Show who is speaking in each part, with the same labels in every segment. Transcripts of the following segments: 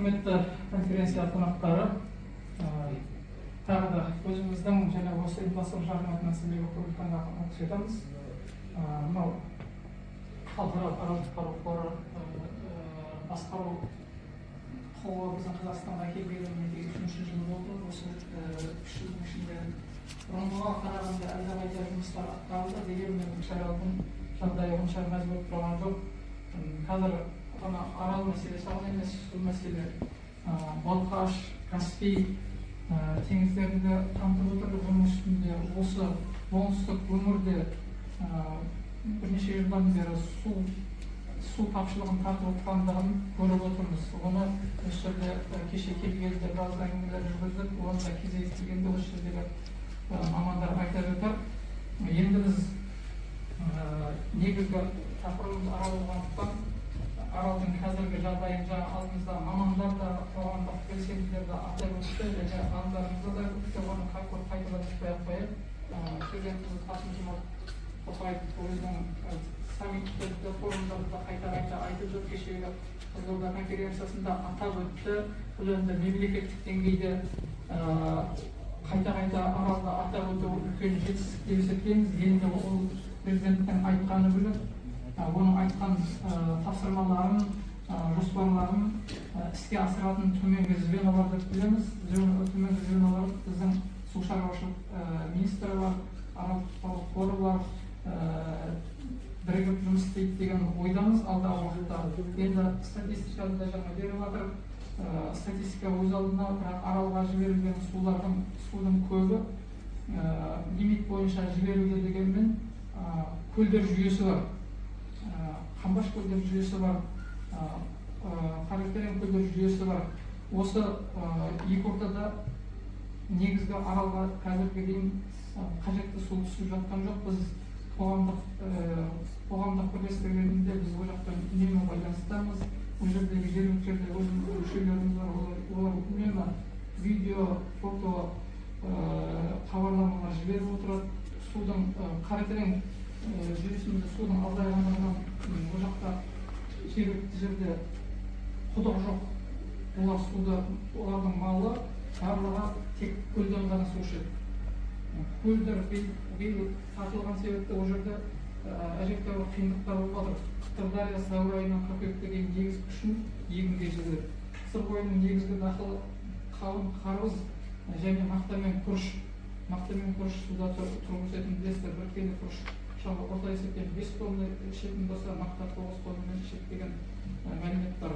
Speaker 1: Құрметті конференция қонақтары, тағы да өзіміздің және осы ұйымдастыру жағынан сіздерге құрметті алғыс айтамыз. Мынау халықаралық аралды құтқару қоры басқару қоры біздің Қазақстанға келгеніне 3-ші жыл болды. Осы 3 жылдың ішінде бұрынғыға қарағанда әлдеқайда жұмыстар атқарылды, дегенмен шаралдың жағдайы онша мәз болып тұрған жоқ. Қазір ғана арал мәселесі ғана емес, бұл мәселе Балқаш, Каспий теңіздерінде қамтып отыр. Оның үстінде осы оңтүстік өңірде бірнеше жылдан бері су тапшылығын тартып отқандығын көріп отырмыз. Оны осы жерде кеше келгенде біраз әңгімелер жүргіздік. Оны да кездестіргенде осы жердегі мамандар айтып жатыр. Енді біз негізгі тақырыбымыз арал болғандықтан аралдың қазіргі жағдайын жаңа алдымызда мамандар да, қоғамдық белсенділер де атап өтті, және алдарыңызда да өтті. Оны қайтадан айтпай-ақ қояйық. Президентіміз Қасым-Жомарт Тоқаев өзінің саммиттерде, форумдарда қайта айтып жүр. Кешегі Қызылорда конференциясында атап өтті. Бұл енді мемлекеттік деңгейде қайта аралды атап өту үлкен жетістік деп есептейміз. Енді ол президенттің айтқаны бөлек, оның айтқан тапсырмаларын, жоспарларын іске асыратын төменгі звенолар деп білеміз. Төменгі звенолар біздің су шаруашылық министрі бар, арал құтқару қоры бар, бірігіп жұмыс істейді деген ойдамыз. Алдағы уақытта енді статистиканы да жаңа беріп жатыр. Статистика өз алдына, бірақ аралға жіберілген судың көбі лимит бойынша жіберуде дегенмен көлдер жүйесі бар, қамбаш көлдер жүйесі бар, Қаракерен көлдер жүйесі бар. Осы екі ортада негізгі аралға қазірге дейін қажетті су түсіп жатқан жоқ. Біз қоғамдық бірлестіктерінде біз ол жақтан үнемі байланыстамыз. Ол жердегі жергілікті мүшелеріміз бар, олар үнемі видео, фото хабарламалар жіберіп отырады. Судың Қаракерен жүйесінде судың азайғандығынан ол жақта жергілікті жерде құдық жоқ. Олардың малы барлығы тек көлден ғана су ішеді. Көлдер биыл тартылған себепті ол жерде әжептәуір қиындықтар болып жатыр. Сырдария сәуір айынан қыркүйекке дейін егіс күшін егінге жібереді. Сырбойының негізгі дақылы қауын, қарбыз және мақта мен күріш. Мақта мен күріш суда тұрып өсетін білесіздер. Бір келі күріш орта есептен 5 тонна ішетін болса, мақта 9 тоннамен ішеді деген мәлімет бар.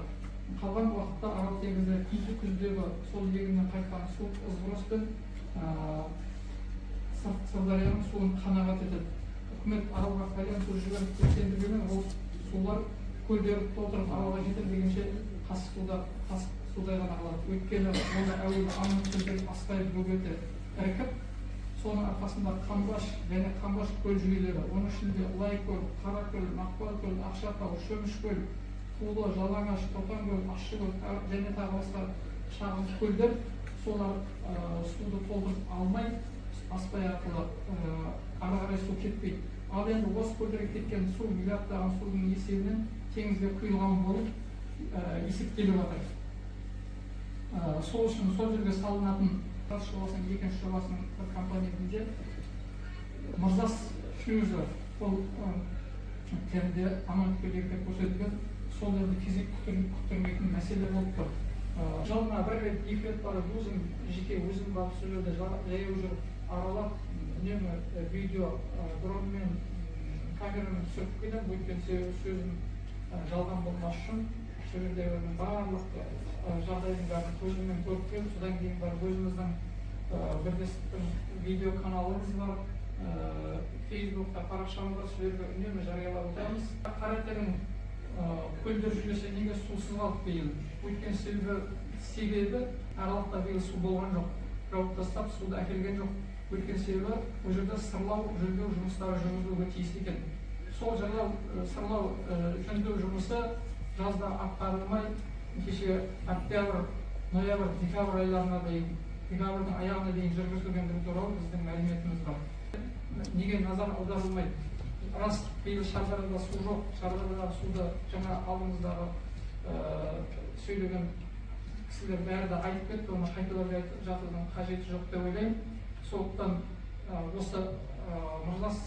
Speaker 1: Қалған уақытта Арал теңізі күздегі сол егіннен қайтқан су ызғырыспен Сырдарияның суын қанағат етеді. Үкімет аралға қайдан су жіберіп сендіргенмен ол сулар көлдерді толтырып аралға жетер дегенше қасық судай ғана қалады. Өйткені онда әуелі аңның көлдері аспай бөгеті іркіп, соның арқасында Қамбаш және Қамбаш көл жүйелері, оның ішінде Лайкөл, Қаракөл, Мақпалкөл, Ақшатау, Шөмішкөл, Тулы, Жалаңаш, Тотанкөл, Ащыкөл және тағы басқа шағын көлдер солар суды толтырып алмай, аспай арқылы ары қарай су кетпейді. Ал енді осы көлдерге кеткен су миллиардтаған судың есебінен теңізге құйылған болып есептеліп жатыр. Сол үшін сол жерге салынатын жобасының екінші жобасының бір компонентінде Мырзас шлюзі, ол жерде аманкөлдерде көрсетілген, сол жерде кезек күттірмейтін мәселе болып тұр. Жылына бір рет, екі рет барып жеке өзім барып сол жерде жаяу жүріп аралап, үнемі видео дронмен, камерамен түсіріп келемін. Өйткені сөзім жалған болмас үшін сол жердегі барлық жағдайдың бәрін көзіммен көріп келіп, содан кейін барып өзіміздің бірлестіктің видео каналымыз бар, Фейсбукта парақшамыз бар, сол жерге үнемі жариялап отырамыз. Қаракерен көлдер жүйесі неге сусыз қалды биыл? Өйткені себебі аралықта биыл су болған жоқ, жауып тастап суды әкелген жоқ. Өйткені себебі ол жерде сырлау, жөндеу жұмыстары жүргізілуге тиіс екен. Сол сырлау, жөндеу жұмысы жазда атқарылмай, кеше октябрь, ноябрь, декабрь айларына дейін, декабрьдің аяғына дейін жүргізілгендігі туралы біздің мәліметіміз бар. Неге назар аударылмайды? Рас, биыл Шардарада су жоқ. Шардарадағы суды жаңа алдымыздағы сөйлеген кісілер бәрі де айтып кетті, оны қайталап жатудың қажеті жоқ деп ойлаймын. Сондықтан осы мұрдас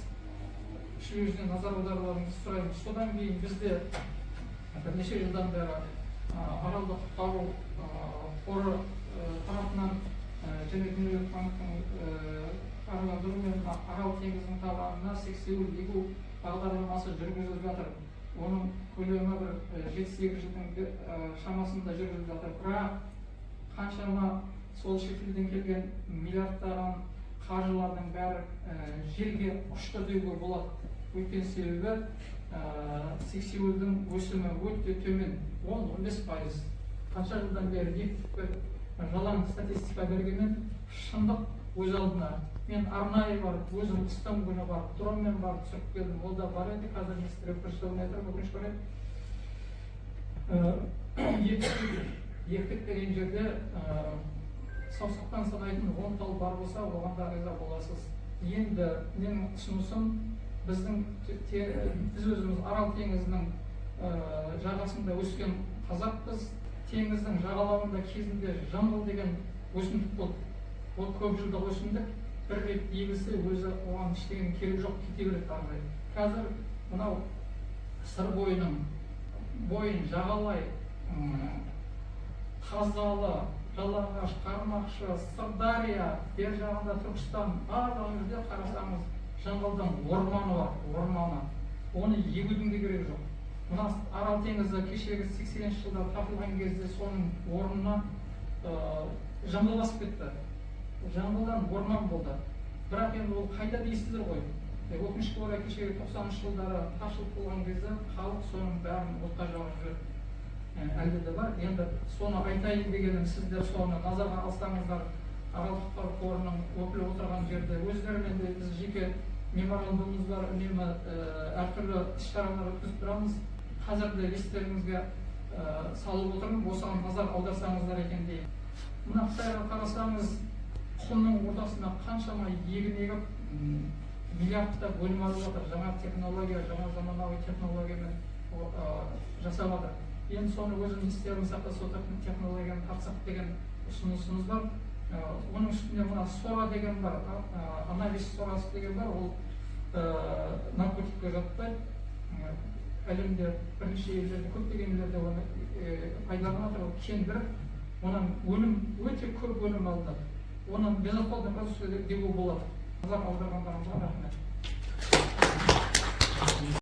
Speaker 1: жүйесіне назар аударуларыңызды сұраймыз. Содан кейін бізде бірнеше жылдан бері аралды құтқару қоры тарапынан және дүниежүзілік банктің қаржыландыруымен Арал теңізінің табанына сексеуіл егу бағдарламасы жүргізіліп жатыр. Оның көлемі бір 7-8 жылдың шамасында жүргізіліп жатыр. Бірақ қаншама сол шетелден келген миллиардтаған қаржылардың бәрі жерге ұшты деуге болады. Өйткені себебі сексеуілдің өсімі өте төмен, 10-15%. Қанша жылдан бері жалаң статистика бергенмен шындық өз алдына. Мен арнайы барып, өзім қыстың күні барып, дронмен барып түсіріп келдім. Ол да бар еді, қазір не істеп көрсетіп отырмын, өкінішке орай. Ектік деген жерде саусақтан санайтын 10 тал бар болса, оған да риза боласыз. Енді менің ұсынысым, біз өзіміз Арал теңізінің жағасында өскен қазақпыз. Теңіздің жағалауында кезінде жамбыл деген өсімдік болды. Ол көп жылдық өсімдік, бір рет егілсе өзі оған ештеңе керек жоқ, кете береді ары. Қазір мынау сыр бойының жағалай, Қазалы, Жалағаш, Қармақшы, Сырдария, бер жағында Түркістан, барлық жерде қарасаңыз жамбылдың орманы бар, орманы. Оны егудің де керегі жоқ. Мына Арал теңізі кешегі 80-ші жылдар тартылған кезде соның орнына жамбыл басып кетті. Жамбылдан орман болды. Бірақ енді ол қайда дейсіздер ғой. Өкінішке орай кешегі 90-ші жылдары таршылық болған кезде халық соның бәрін отқа жағып жүреді. Әлде де бар. Енді соны айтайын дегенім, сіздер соны назарға алсаңыздар, Арал құтқару қорының өкілі отырған жерде өздерімен де біз жеке меморандумымыз бар, үнемі әртүрлі іс-шаралар өткізіп тұрамыз. Қазір де естеріңізге салып отырмын, осыған назар аударсаңыздар екен деймін. Мына Қытайға қарасаңыз, құмның ортасына қаншама егін егіп, миллиардтап өнім алып жатыр. Жаңа технология, жаңа заманауи технологиямен жасап жатыр. Енді соны өзім естеріңізге сақтап отыратын технологияны тартсақ деген ұсынысымыз бар. Оның үстінде мына сора деген бар, анабис сорасы деген бар, ол наркотикке жатпайды. Әлемде бірнеше елдерде, көптеген елдерде оны пайдаланып жатыр. Кендір, онан өнім, өте көп өнім алды. Оны безопасный продукция деуге болады. Назар аударғандарыңызға рахмет.